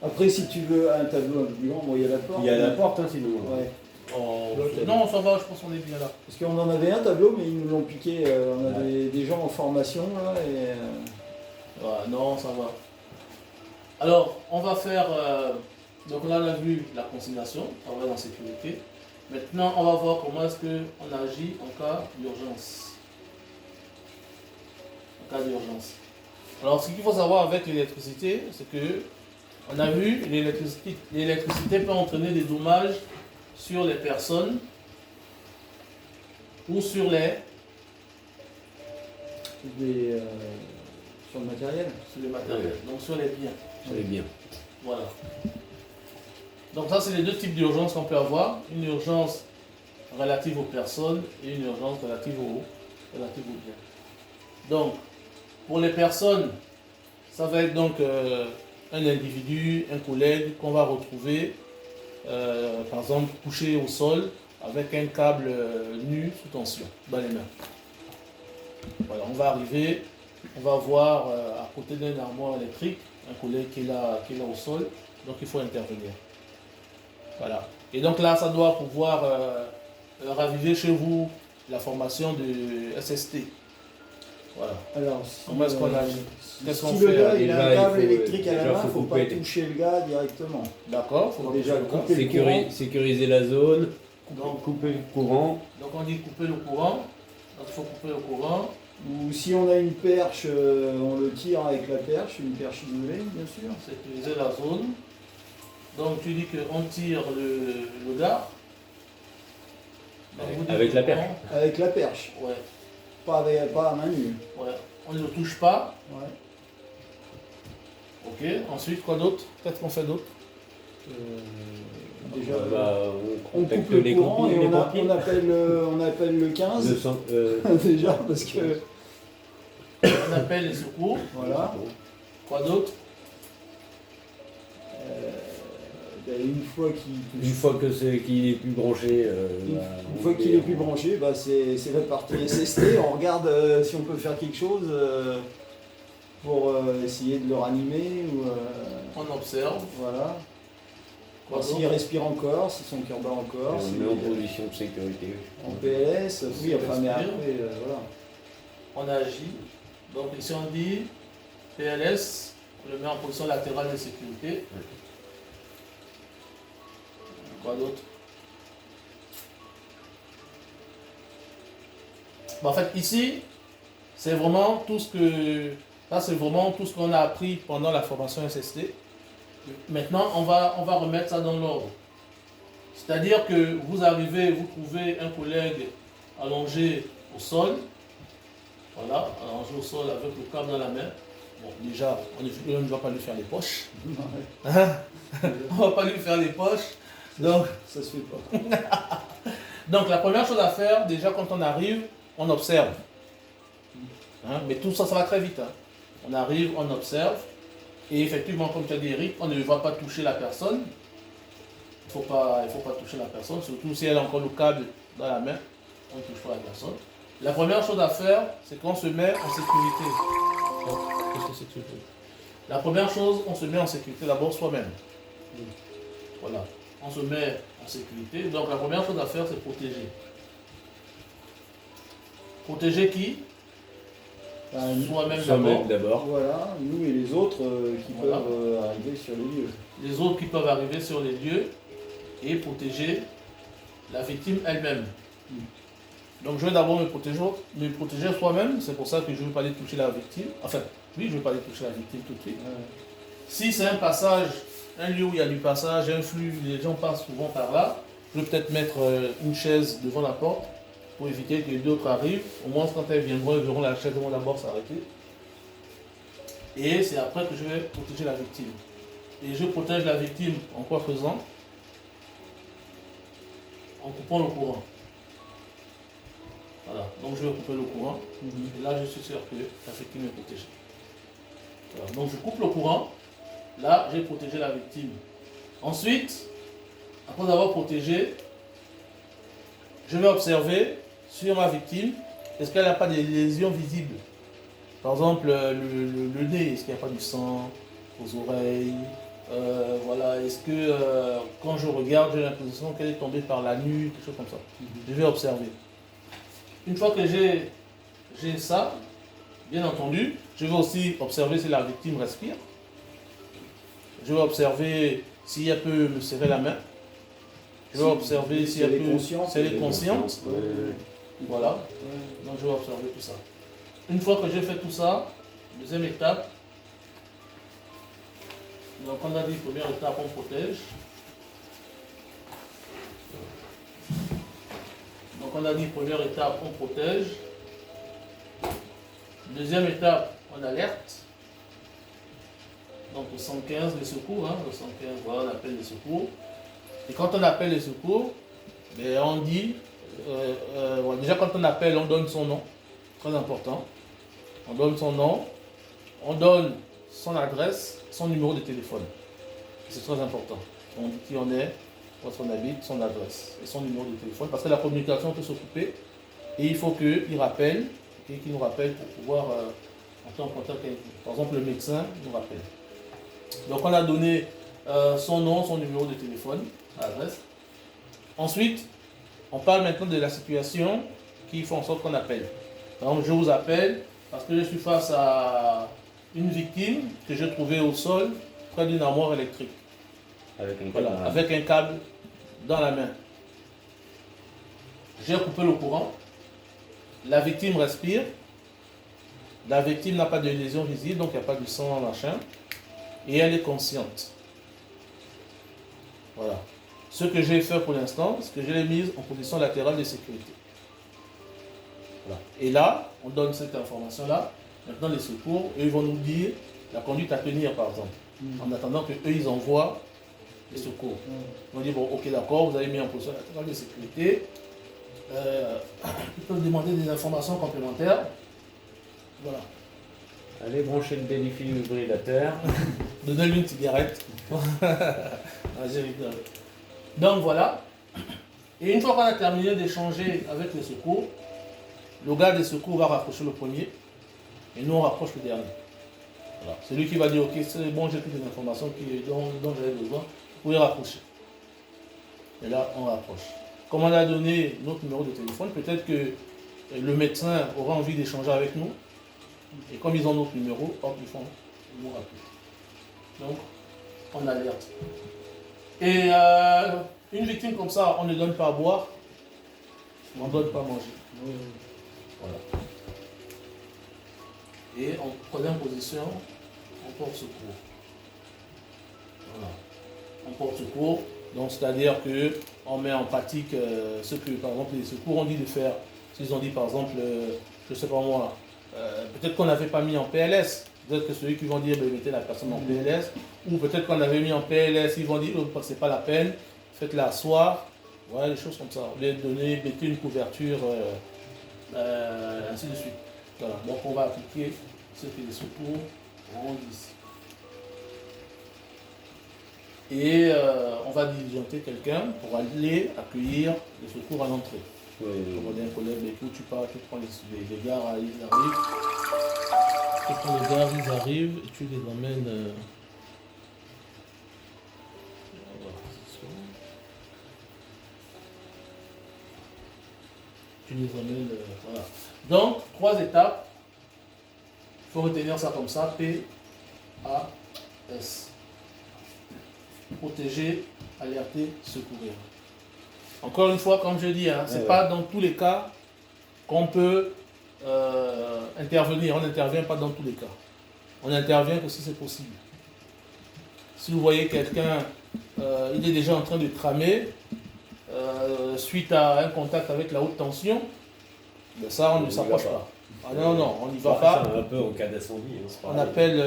Après, si tu veux un tableau un peu plus grand, bon, il y a la porte. Il y a la porte, hein, sinon. Ouais. Non, ça va, je pense qu'on est bien là. Parce qu'on en avait un tableau, mais ils nous l'ont piqué. On a Ouais. des gens en formation, là, et... Ouais, non, ça va. Alors, on va faire. Donc là, on a vu la consignation, travail en sécurité. Maintenant, on va voir comment est-ce qu'on agit en cas d'urgence. En cas d'urgence. Alors, ce qu'il faut savoir avec l'électricité, c'est que on a vu l'électricité peut entraîner des dommages sur les personnes ou sur les sur le matériel. matériels, donc sur les biens. C'est bien. Voilà. Donc ça, c'est les deux types d'urgences qu'on peut avoir. Une urgence relative aux personnes et une urgence relative aux biens. Donc, pour les personnes, ça va être donc un individu, un collègue qu'on va retrouver, par exemple, couché au sol avec un câble nu sous tension dans les mains. Voilà, on va arriver, on va voir à côté d'un armoire électrique un collègue qui est là au sol, donc il faut intervenir. Voilà. Et donc là, ça doit pouvoir raviver chez vous la formation de SST. Voilà. Alors, Comment est-ce qu'on agit? Qu'est-ce qu'on si le fait? gars il a un Déjà, câble il faut- électrique à la déjà, main, faut il ne faut pas couper. toucher le gars directement. D'accord, Faut déjà couper le courant. Sécuriser la zone, Donc, couper le courant. donc on dit couper le courant. Donc il faut couper le courant. Ou si on a une perche, on le tire avec la perche, une perche isolée, bien sûr. Sécuriser la zone. Donc tu dis qu'on tire le gars. Donc, vous dites Avec la non. perche. Avec la perche, Ouais, pas à main nue. ouais. On ne le touche pas. Ouais. Ok. Ensuite, quoi d'autre? Qu'est-ce qu'on fait d'autre? Déjà, On on contacte coupe le les courant pompiers, et les on pompiers. on appelle le 15 déjà parce que On appelle les secours. voilà. Quoi d'autre? Une fois qu'il Une fois que qu'il est plus branché, une fois qu'il est plus branché, bah c'est la partie SST. On regarde si on peut faire quelque chose pour essayer de le ranimer ou On observe. voilà. Quoi Voir s'il d'autre? respire encore, si son cœur bat encore, on s'il met en est position de sécurité. en PLS, oui, enfin mais respire. après voilà. On agit. Donc ici on dit PLS, on le met en position latérale de sécurité. Quoi d'autre? Bon, en fait ici, c'est vraiment tout ce que. Là c'est vraiment tout ce qu'on a appris pendant la formation SST. Maintenant on va remettre ça dans l'ordre. C'est-à-dire que vous arrivez, vous trouvez un collègue allongé au sol. Voilà, allongé au sol avec le câble dans la main. Bon, déjà, on ne va pas lui faire les poches. Hein? On ne va pas lui faire les poches. Donc, Ça se fait pas. donc, la première chose à faire, déjà quand on arrive, on observe. Hein? Mais tout ça, ça va très vite. Hein? On arrive, on observe. Et effectivement, comme tu as dit Eric, on ne va pas toucher la personne. Il ne faut pas toucher la personne, surtout si elle a encore le câble dans la main. On ne touche pas la personne. La première chose à faire, c'est qu'on se met en sécurité. Donc, qu'est-ce que c'est que ça? La première chose, on se met en sécurité d'abord soi-même. Voilà. On se met en sécurité. Donc la première chose à faire, c'est protéger. Protéger qui? Soi-même d'abord. d'abord. Voilà, nous et les autres qui Voilà. peuvent arriver sur les lieux. Les autres qui peuvent arriver sur les lieux et protéger la victime elle-même. Donc je vais d'abord me protéger soi-même, c'est pour ça que je ne veux pas aller toucher la victime. Enfin, oui, je ne veux pas aller toucher la victime tout de suite. Si c'est un passage, un lieu où il y a du passage, un flux, les gens passent souvent par là, je vais peut-être mettre une chaise devant la porte pour éviter que d'autres arrivent. Au moins, quand elles viendront, elles verront la chaise devant d'abord s'arrêter. Et c'est après que je vais protéger la victime. Et je protège la victime en quoi faisant? En coupant le courant. Voilà, donc je vais couper le courant. Et là, je suis sûr que la victime est protégée. Voilà. Donc je coupe le courant. Là, j'ai protégé la victime. Ensuite, après avoir protégé, je vais observer sur ma victime, est-ce qu'elle n'a pas des lésions visibles? Par exemple, le nez, est-ce qu'il n'y a pas du sang aux oreilles? Voilà, est-ce que quand je regarde, j'ai l'impression qu'elle est tombée par la nuit, quelque chose comme ça. Je vais observer. Une fois que j'ai ça, bien entendu, je vais aussi observer si la victime respire. Je vais observer si elle peut me serrer la main. Je vais observer si elle peut, si elle est consciente. Voilà. Donc je vais observer tout ça. Une fois que j'ai fait tout ça, deuxième étape. Donc on a dit première étape, on protège. Donc on a dit première étape, on protège. Deuxième étape, on alerte. Donc au 115, les secours, le 115, voilà, on appelle les secours. Et quand on appelle les secours, ben, on dit, déjà quand on appelle, on donne son nom, très important. On donne son nom, on donne son adresse, son numéro de téléphone. C'est très important. On dit qui on est, où on habite, son adresse et son numéro de téléphone, parce que la communication peut se couper et il faut qu'il rappelle, qu'il nous rappelle pour pouvoir entrer en contact avec nous. Par exemple, le médecin nous rappelle. Donc on a donné son nom, son numéro de téléphone, l'adresse. Ensuite, on parle maintenant de la situation qui fait en sorte qu'on appelle. Par exemple, je vous appelle parce que je suis face à une victime que j'ai trouvée au sol près d'une armoire électrique. Avec un câble dans la main. J'ai coupé le courant. La victime respire. La victime n'a pas de lésion visible, donc il n'y a pas de sang, machin. Et elle est consciente. Voilà. Ce que j'ai fait pour l'instant, c'est que je l'ai mise en position latérale de sécurité. Voilà. Et là, on donne cette information-là. Maintenant, les secours, eux, ils vont nous dire la conduite à tenir, par exemple. En attendant qu'eux, ils envoient les secours. Ils vont dire, bon, ok, d'accord, vous avez mis en position latérale de sécurité. Ils peuvent demander des informations complémentaires. Voilà. Allez brancher le défibrillateur. Donnez-lui une cigarette. Donc voilà. Et une fois qu'on a terminé d'échanger avec les secours, le gars des secours va rapprocher le premier et nous on rapproche le dernier. Voilà. C'est lui qui va dire ok, c'est bon, j'ai toutes les informations dont j'avais besoin. Vous pouvez rapprocher. Et là on rapproche. Comme on a donné notre numéro de téléphone, peut-être que le médecin aura envie d'échanger avec nous. Et comme ils ont notre numéro, hop, ils nous rappellent. Donc, on alerte. Et une victime comme ça, on ne donne pas à boire, on ne donne pas à manger. Voilà. Et en prenant position, on porte secours. Voilà. On porte secours, donc c'est-à-dire qu'on met en pratique ce que, par exemple, les secours ont dit de faire. S'ils ont dit, par exemple, je ne sais pas moi, peut-être qu'on n'avait pas mis en PLS. Peut-être que celui qui vont dire, mettez la personne en PLS. Ou peut-être qu'on avait mis en PLS, ils vont dire, oh, c'est pas la peine, faites-la asseoir. Voilà, des choses comme ça. Vous donner, mettez une couverture, ainsi de suite. Voilà, donc on va appliquer ce que les secours ont dit ici. Et on va diligenter quelqu'un pour aller accueillir les secours à l'entrée. On dit un collègue, écoute, tu pars, tu prends les gars, ils arrivent. Tu prends les gars, ils arrivent et tu les emmènes. Tu les emmènes. Voilà. Donc, 3 étapes. Il faut retenir ça comme ça. P, A, S. Protéger, alerter, secourir. Encore une fois, comme je dis, ce n'est pas dans tous les cas qu'on peut intervenir. On n'intervient pas dans tous les cas. On intervient que si c'est possible. Si vous voyez quelqu'un, il est déjà en train de tramer, suite à un contact avec la haute tension, ben ça, on ne s'approche pas. Ah non, on n'y va pas. C'est un peu en cas d'incendie. On appelle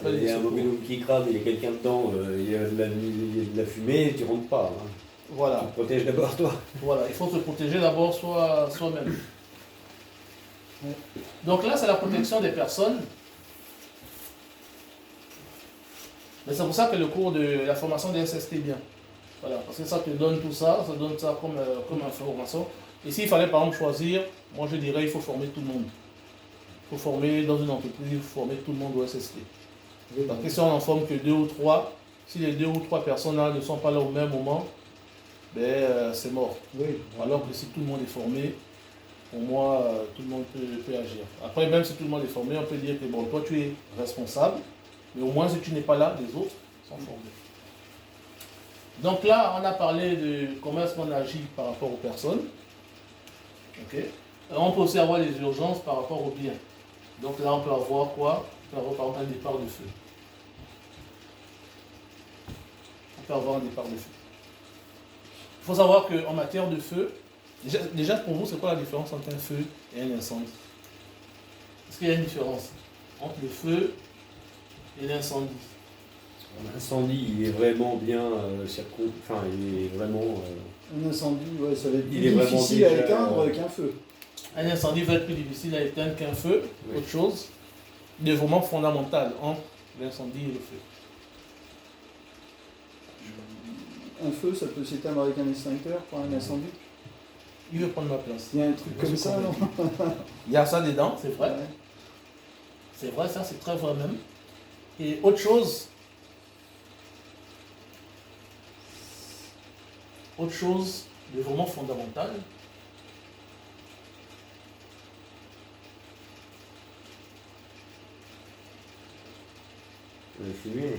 il y a un mobile qui crame, il y a quelqu'un dedans, il y a de la fumée, tu ne rentres pas. Voilà. Tu te protèges d'abord toi. Voilà, il faut se protéger d'abord soi-même. Donc là, c'est la protection des personnes. Mais c'est pour ça que le cours de la formation des SST est bien. Voilà, parce que ça te donne tout ça, ça donne ça comme information. Et s'il fallait par exemple choisir, moi je dirais il faut former tout le monde. Il faut former dans une entreprise, il faut former tout le monde au SST. Parce que si on n'en forme que 2 ou 3, Si les 2 ou 3 personnes là ne sont pas là au même moment, c'est mort. Oui. Alors que si tout le monde est formé, pour moi, tout le monde peut agir. Après, même si tout le monde est formé, on peut dire que bon, toi tu es responsable, mais au moins si tu n'es pas là, les autres sont formés. Donc là, on a parlé de comment est-ce qu'on agit par rapport aux personnes. Ok. On peut aussi avoir les urgences par rapport aux biens. Donc là, on peut avoir quoi? On peut avoir par exemple un départ de feu. On peut avoir un départ de feu. Il faut savoir qu'en matière de feu, déjà pour vous, c'est quoi la différence entre un feu et un incendie? Est-ce qu'il y a une différence entre le feu et l'incendie? L'incendie, il est vraiment bien enfin, il est vraiment. Un incendie, ouais, ça va être Il plus est vraiment difficile à déjà, éteindre qu'un feu. Un incendie va être plus difficile à éteindre qu'un feu. Oui. Autre chose, il est vraiment fondamental entre l'incendie et le feu. Un feu, ça peut s'éteindre avec un extincteur, pas un incendie. Il veut prendre ma place. Il y a un truc comme ça, non? Il y a ça dedans, c'est vrai. Ouais. C'est vrai, ça c'est très vrai même. Et autre chose de vraiment fondamental, Le fumier.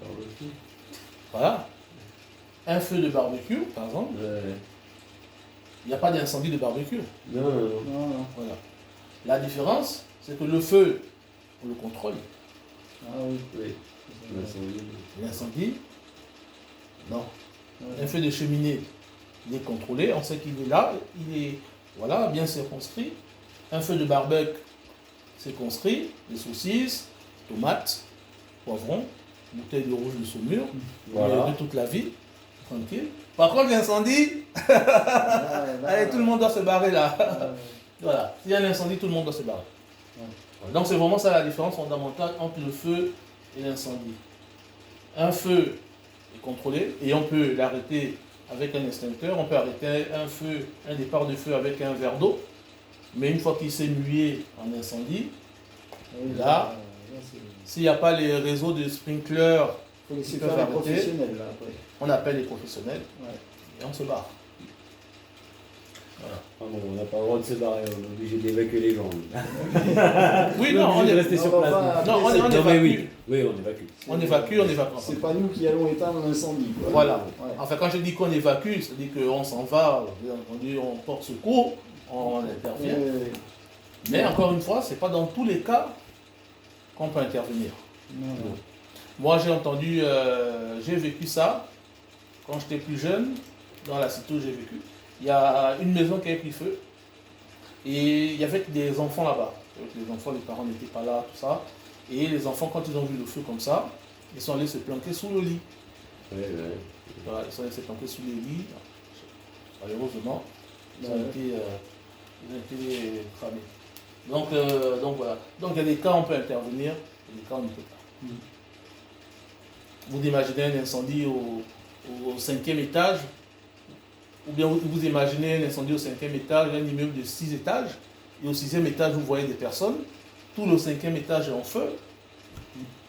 Barbecue. voilà. Un feu de barbecue, par exemple, il n'y a pas d'incendie de barbecue. Non, non, non. Non, non. Voilà. La différence, c'est que le feu, on le contrôle. Ah oui. Oui. L'incendie. L'incendie, non. Ouais. Un feu de cheminée, il est contrôlé, on sait qu'il est là, il est voilà, bien circonscrit. Un feu de barbecue, c'est conscrit, les saucisses, tomates, poivrons, bouteille de rouge de saumure, Voilà. de toute la vie, tranquille. Par contre, l'incendie, allez, tout le monde doit se barrer là. Voilà, s'il y a un incendie, tout le monde doit se barrer. Ouais. Donc c'est vraiment ça la différence fondamentale entre le feu et l'incendie. Un feu est contrôlé et on peut l'arrêter avec un extincteur, on peut arrêter un départ de feu avec un verre d'eau, mais une fois qu'il s'est mué en incendie, là, s'il n'y a pas les réseaux de sprinklers, il faut laisser ils faire peuvent les arrêter. professionnels là après. On appelle les professionnels Ouais. et on se barre. Voilà. Ah bon, on n'a pas le droit de se barrer, on est obligé d'évacuer les gens. Oui, non, on est est resté on sur va place. pas- non, on Non, mais évacue. oui. Oui, on évacue. On évacue. C'est pas nous qui allons éteindre l'incendie. quoi. Voilà. Ouais. Enfin, quand je dis qu'on évacue, c'est-à-dire qu'on s'en va, bien entendu, on porte secours, on intervient. Ouais. Mais encore une fois, ce n'est pas dans tous les cas qu'on peut intervenir. Non, non. Moi, j'ai vécu ça quand j'étais plus jeune, dans la cité où j'ai vécu. Il y a une maison qui avait pris feu et il y avait des enfants là-bas. Les enfants, les parents n'étaient pas là, tout ça. Et les enfants, quand ils ont vu le feu comme ça, ils sont allés se planquer sous le lit. Ouais, ouais. Voilà, ils sont allés se planquer sous les lits. Malheureusement, ils ont Ouais. été cramés. Donc voilà. Donc il y a des cas où on peut intervenir, et des cas où on ne peut pas. Vous imaginez un incendie au 5e étage, ou bien vous imaginez un incendie au 5e étage, un immeuble de 6 étages, et au 6e étage vous voyez des personnes, tout le 5e étage est en feu,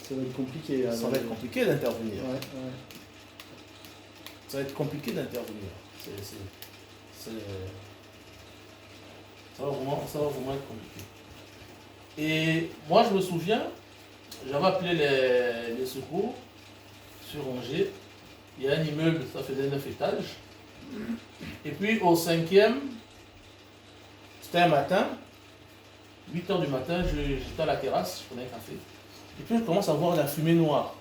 Ça va être compliqué. là. ça va être compliqué d'intervenir. Ouais, ouais. Ça va être compliqué d'intervenir. Ça va vraiment être compliqué. Et moi, je me souviens, j'avais appelé les secours sur Angers. Il y a un immeuble, ça faisait 9 étages. Et puis au 5e, c'était un matin, 8h du matin, j'étais à la terrasse, je prenais un café. Et puis je commence à voir la fumée noire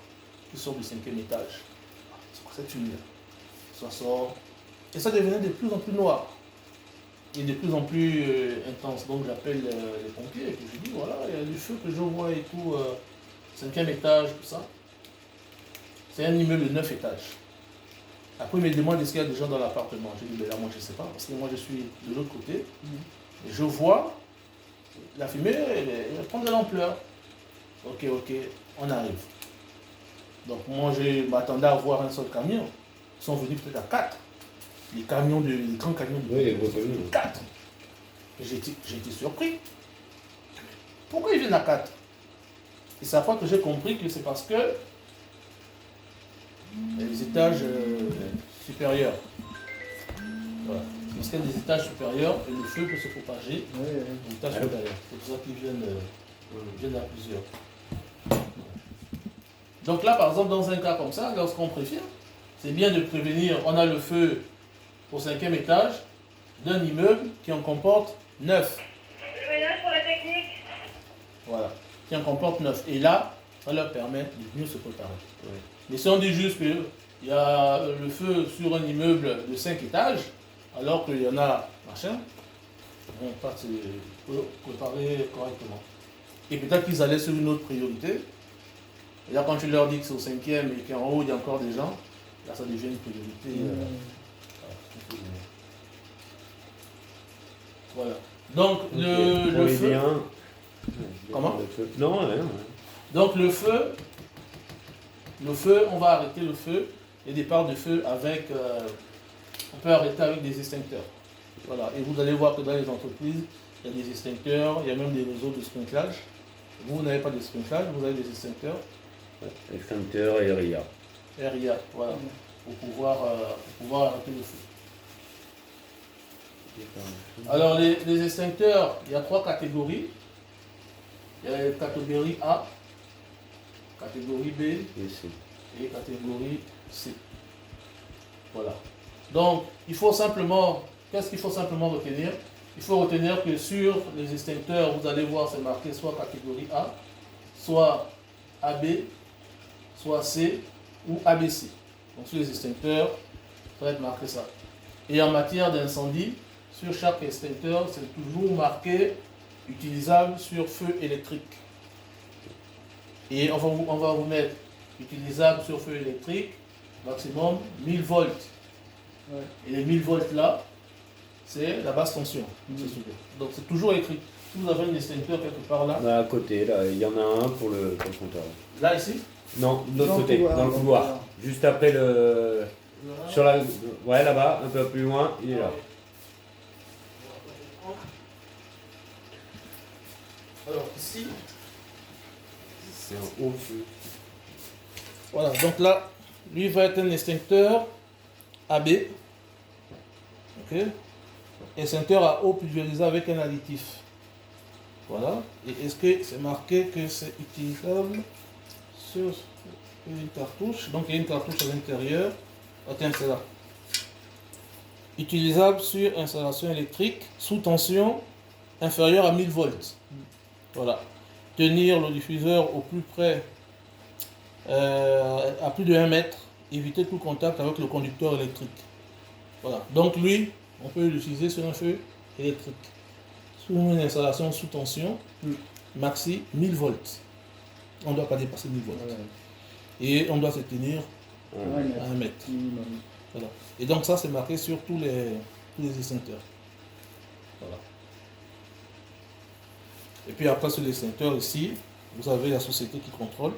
qui sort du 5e étage. C'est quoi cette fumée? Ça sort. Et ça devenait de plus en plus noir. Et de plus en plus intense. Donc j'appelle les pompiers et puis je dis voilà, il y a du feu que je vois et tout, 5e étage, tout ça. C'est un immeuble de 9 étages. Après, il me demande est-ce qu'il y a des gens dans l'appartement. Je dis ben là, moi je ne sais pas, parce que moi je suis de l'autre côté. Et je vois la fumée, elle prend de l'ampleur. Ok, on arrive. Donc moi je m'attendais à voir un seul camion. Ils sont venus peut-être à 4. Les grands camions de Oui, les gros camions. 4. J'ai été surpris. Pourquoi ils viennent à 4? Et c'est après que j'ai compris que c'est parce que des étages supérieurs. Voilà. Lorsqu'il y a des étages supérieurs, et le feu peut se propager aux étages supérieurs. C'est pour ça qu'ils viennent à plusieurs. Donc là, par exemple, dans un cas comme ça, lorsqu'on préfère, c'est bien de prévenir, on a le feu au 5e étage d'un immeuble qui en comporte 9. Pour la technique. Voilà, qui en comporte 9. Et là, ça leur permet de mieux se préparer. Ouais. Mais si on dit juste qu'il y a le feu sur un immeuble de 5 étages, alors qu'il y en a machin, on peut se préparer correctement. Et peut-être qu'ils allaient sur une autre priorité. Et là, quand tu leur dis que c'est au 5e et qu'en haut il y a encore des gens, là ça devient une priorité. Voilà. Donc le feu. Comment? Non, rien. Donc le feu, on va arrêter le feu, les départs de feu avec. On peut arrêter avec des extincteurs. Voilà. Et vous allez voir que dans les entreprises, il y a des extincteurs, il y a même des réseaux de sprinklage. Vous n'avez pas de sprinklage, vous avez des extincteurs. Extincteur et RIA. RIA, voilà. Pour pouvoir arrêter le feu. Alors les extincteurs, il y a 3 catégories. Il y a la catégorie A, catégorie B et catégorie C. Voilà. Donc, il faut simplement, qu'est-ce qu'il faut simplement retenir? Il faut retenir que sur les extincteurs, vous allez voir, c'est marqué soit catégorie A, soit AB, soit C ou ABC. Donc, sur les extincteurs, ça va être marqué ça. Et en matière d'incendie, sur chaque extincteur, c'est toujours marqué utilisable sur feu électrique. Et on va vous mettre utilisable sur feu électrique, maximum 1000 volts. Ouais. Et les 1000 volts là, c'est la basse tension. Donc c'est toujours écrit. Si vous avez un extincteur quelque part là. Là, à côté, là, il y en a un pour le compteur. Là ici? Non, de l'autre côté, dans le couloir. Juste après le. Sur la. Ouais, là-bas, un peu plus loin, il est là. Alors ici, c'est un haut feu. Voilà, donc là, lui va être un extincteur AB. Ok. Extincteur à eau pulvérisée avec un additif. Voilà. Et est-ce que c'est marqué que c'est utilisable sur une cartouche? Donc il y a une cartouche à l'intérieur. Attends, c'est là. Utilisable sur installation électrique sous tension inférieure à 1000 volts. Voilà. Tenir le diffuseur au plus près, à plus de 1 mètre. Éviter tout contact avec le conducteur électrique. Voilà. Donc lui, on peut l'utiliser sur un feu électrique. Sur une installation sous tension, maxi 1000 volts. On ne doit pas dépasser 1000 volts. Et on doit se tenir à 1 mètre. Voilà. Et donc ça, c'est marqué sur tous les extincteurs. Voilà. Et puis après, sur l'extincteur ici, vous avez la société qui contrôle.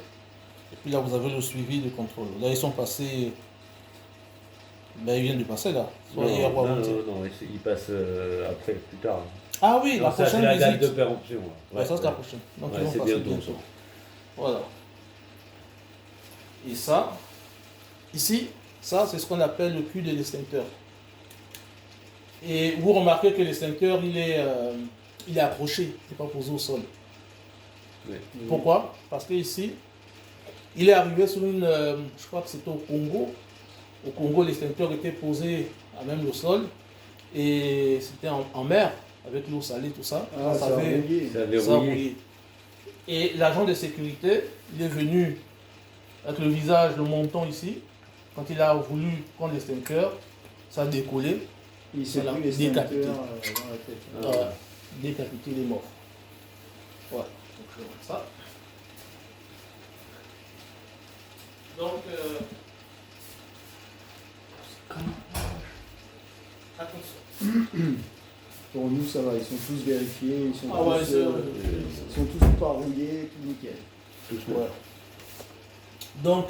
Et puis là, vous avez le suivi de contrôle. Là, ils sont passés. Ben, ils viennent de passer là. Non, ils passent après, plus tard. Ah oui, non, la ça, prochaine la visite. date de péremption. Ouais, ça, c'est la prochaine. Donc, ils vont passer bientôt. Voilà. Et ça, ici, ça, c'est ce qu'on appelle le cul de l'extincteur. Et vous remarquez que l'extincteur, il est accroché, il n'est pas posé au sol. Oui. Pourquoi? Parce que ici, il est arrivé sur une, je crois que c'était au Congo. Au Congo, l'extincteur était posé à même le sol et c'était en mer, avec l'eau salée, tout ça. Ah, ça avait rouillé. Et l'agent de sécurité, il est venu avec le visage, le menton ici. Quand il a voulu prendre l'extincteur, ça a décollé. Il s'est décapité. Décapité, il est mort. Voilà. Donc, je vois ça. Donc, attention. Pour nous, ça va, ils sont tous vérifiés, ils sont tous pas rouillés, tout nickel. Ouais. Donc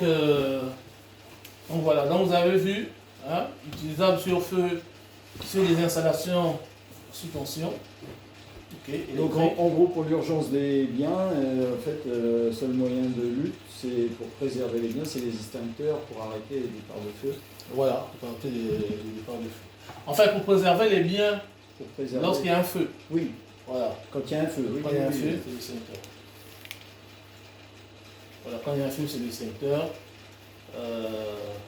voilà, donc vous avez vu, hein, utilisable sur feu, sur les installations sous tension, Ok. Et Donc en gros, pour l'urgence des biens, en fait, le seul moyen de lutte, c'est pour préserver les biens, c'est les extincteurs pour arrêter les départs de feu. Voilà, pour arrêter les départs de feu. Enfin, pour préserver les biens Pour préserver... lorsqu'il y a un feu. Oui, Voilà. quand il y a un feu. Oui, Quand il y a un oui, feu, oui. c'est l'extincteur. Voilà, quand il y a un feu, c'est l'extincteur.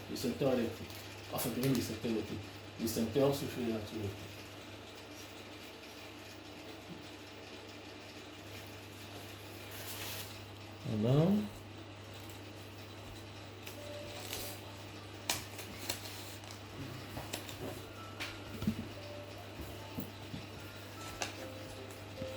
L'extincteur électrique. Enfin, même l'extincteur électrique. L'extincteur se fait là-dessus. Voilà.